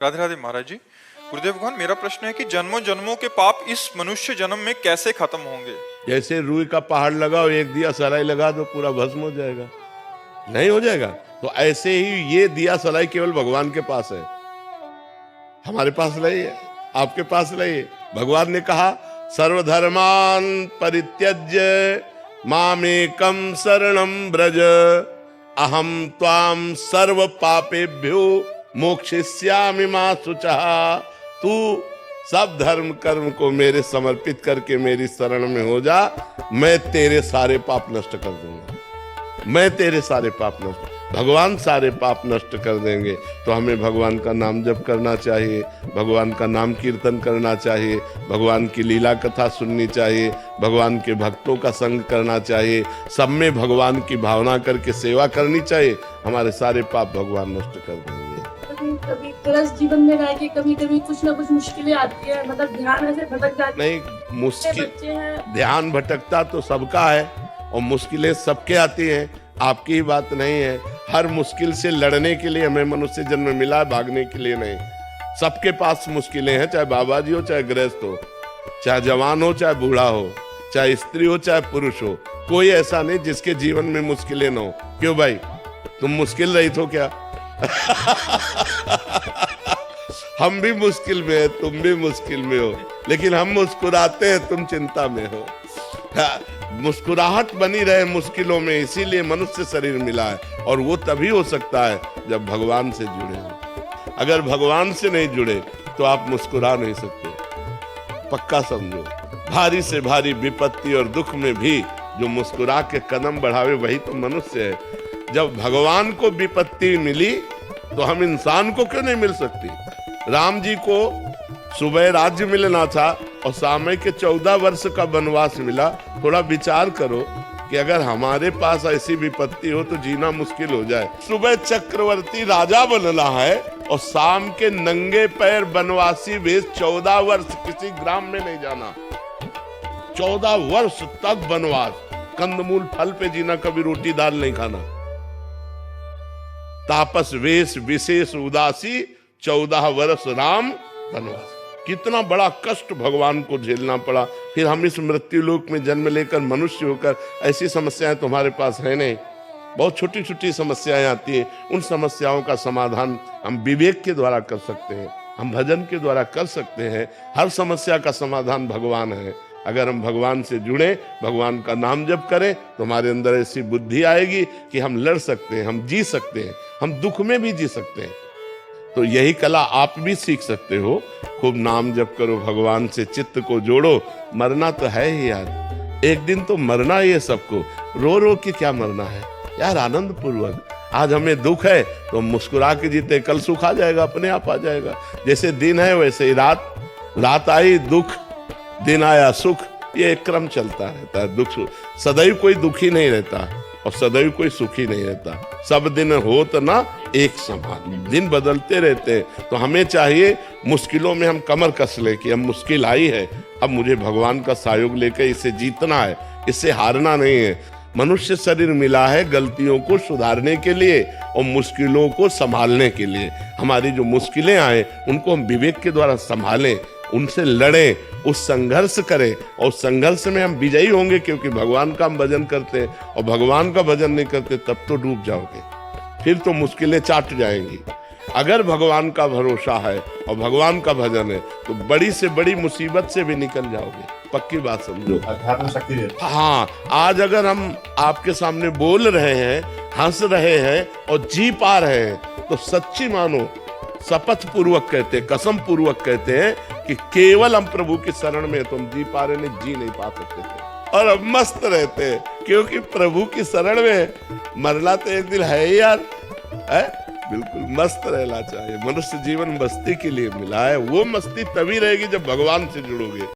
राधे राधे महाराज जी। गुरुदेव भगवान, मेरा प्रश्न है कि जन्मों जन्मों के पाप इस मनुष्य जन्म में कैसे खत्म होंगे? जैसे रुई का पहाड़ लगाओ, एक दिया सलाई लगा दो, पूरा भस्म हो जाएगा? नहीं हो जाएगा। तो ऐसे ही ये दिया सलाई केवल भगवान के पास है, हमारे पास नहीं है, आपके पास नहीं है। भगवान ने कहा सर्वधर्मान परित्यज्य मामेकम शरणम ब्रज अहम त्वाम सर्व पापेभ्यो मोक्षयिष्यामि मा शुचः। तू सब धर्म कर्म को मेरे समर्पित करके मेरी शरण में हो जा, मैं तेरे सारे पाप नष्ट कर दूंगा। मैं तेरे सारे पाप नष्ट, भगवान सारे पाप नष्ट कर देंगे। तो हमें भगवान का नाम जप करना चाहिए, भगवान का नाम कीर्तन करना चाहिए, भगवान की लीला कथा सुननी चाहिए, भगवान के भक्तों का संग करना चाहिए, सब में भगवान की भावना करके सेवा करनी चाहिए। हमारे सारे पाप भगवान नष्ट कर देंगे। कभी गृहस्थ जीवन में रह के कभी कभी कुछ ना कुछ मुश्किलें आती है, मतलब ध्यान ऐसे भटक जाती है। नहीं, मुश्किल बच्चे हैं, ध्यान भटकता तो सबका है और मुश्किलें सबके आती हैं, आपकी ही बात नहीं है। हर मुश्किल से लड़ने के लिए हमें मनुष्य जन्म मिला है, भागने के लिए नहीं। सबके पास मुश्किलें हैं, चाहे बाबा जी हो, चाहे गृहस्थ हो, चाहे जवान हो, चाहे बूढ़ा हो, चाहे स्त्री हो, चाहे पुरुष हो। कोई ऐसा नहीं जिसके जीवन में मुश्किलें न हो। क्यों भाई, तुम मुश्किल रहित हो क्या? हम भी मुश्किल में है, तुम भी मुश्किल में हो, लेकिन हम मुस्कुराते हैं, तुम चिंता में हो। मुस्कुराहट बनी रहे मुश्किलों में, इसीलिए मनुष्य शरीर मिला है। और वो तभी हो सकता है जब भगवान से जुड़े हो। अगर भगवान से नहीं जुड़े तो आप मुस्कुरा नहीं सकते, पक्का समझो। भारी से भारी विपत्ति और दुख में भी जो मुस्कुरा के कदम बढ़ावे वही तो मनुष्य है। जब भगवान को विपत्ति मिली तो हम इंसान को क्यों नहीं मिल सकती? राम जी को सुबह राज्य मिलना था और सामय के 14 वर्ष का वनवास मिला। थोड़ा विचार करो कि अगर हमारे पास ऐसी विपत्ति हो तो जीना मुश्किल हो जाए। सुबह चक्रवर्ती राजा बनना है और शाम के नंगे पैर वनवासी वेश 14 वर्ष किसी ग्राम में नहीं जाना। 14 वर्ष तक वनवास, कंदमूल फल पे जीना, कभी रोटी दाल नहीं खाना। तापस वेश विशेष उदासी 14 वर्ष राम वनवास। कितना बड़ा कष्ट भगवान को झेलना पड़ा। फिर हम इस मृत्यु लोक में जन्म लेकर मनुष्य होकर, ऐसी समस्याएं तुम्हारे पास है नहीं। बहुत छोटी छोटी समस्याएं आती हैं, उन समस्याओं का समाधान हम विवेक के द्वारा कर सकते हैं, हम भजन के द्वारा कर सकते हैं। हर समस्या का समाधान भगवान है। अगर हम भगवान से जुड़े, भगवान का नाम जप करें तो हमारे अंदर ऐसी बुद्धि आएगी कि हम लड़ सकते हैं, हम जी सकते हैं, हम दुख में भी जी सकते हैं। तो यही कला आप भी सीख सकते हो। खूब नाम जप करो, भगवान से चित्त को जोड़ो। मरना तो है ही यार, एक दिन तो मरना ही है सबको। रो रो के क्या मरना है यार, आनंद पूर्वक। आज हमें दुख है तो मुस्कुरा के जीते, कल सुख आ जाएगा, अपने आप आ जाएगा। जैसे दिन है वैसे ही रात, रात आई दुख, दिन आया सुख, ये एक क्रम चलता रहता है। दुख सदैव कोई दुखी नहीं रहता और सदैव कोई सुखी नहीं रहता। सब दिन हो तो ना एक समान, दिन बदलते रहते हैं। तो हमें चाहिए मुश्किलों में हम कमर कस ले कि अब मुश्किल आई है, अब मुझे भगवान का सहयोग लेकर इसे जीतना है, इससे हारना नहीं है। मनुष्य शरीर मिला है गलतियों को सुधारने के लिए और मुश्किलों को संभालने के लिए। हमारी जो मुश्किलें आए उनको हम विवेक के द्वारा संभालें, उनसे लड़ें, उस संघर्ष करें और उस संघर्ष में हम विजयी होंगे, क्योंकि भगवान का हम भजन करते हैं। और भगवान का भजन नहीं करते तब तो डूब जाओगे, फिर तो मुश्किलें चाट जाएंगी। अगर भगवान का भरोसा है और भगवान का भजन है तो बड़ी से बड़ी मुसीबत से भी निकल जाओगे, पक्की बात समझो। अध्यात्म शक्ति देता है। हाँ, आज अगर हम आपके सामने बोल रहे हैं, हंस रहे हैं और जी पा रहे हैं तो सच्ची मानो, शपथ पूर्वक कहते हैं, कसम पूर्वक कहते हैं कि केवल हम प्रभु की शरण में तो हम जी पा रहे, नहीं जी नहीं पा सकते थे। और अब मस्त रहते हैं क्योंकि प्रभु की शरण में मरना तो एक दिन है ही यार, है? बिल्कुल मस्त रहना चाहिए। मनुष्य जीवन मस्ती के लिए मिला है, वो मस्ती तभी रहेगी जब भगवान से जुड़ोगे।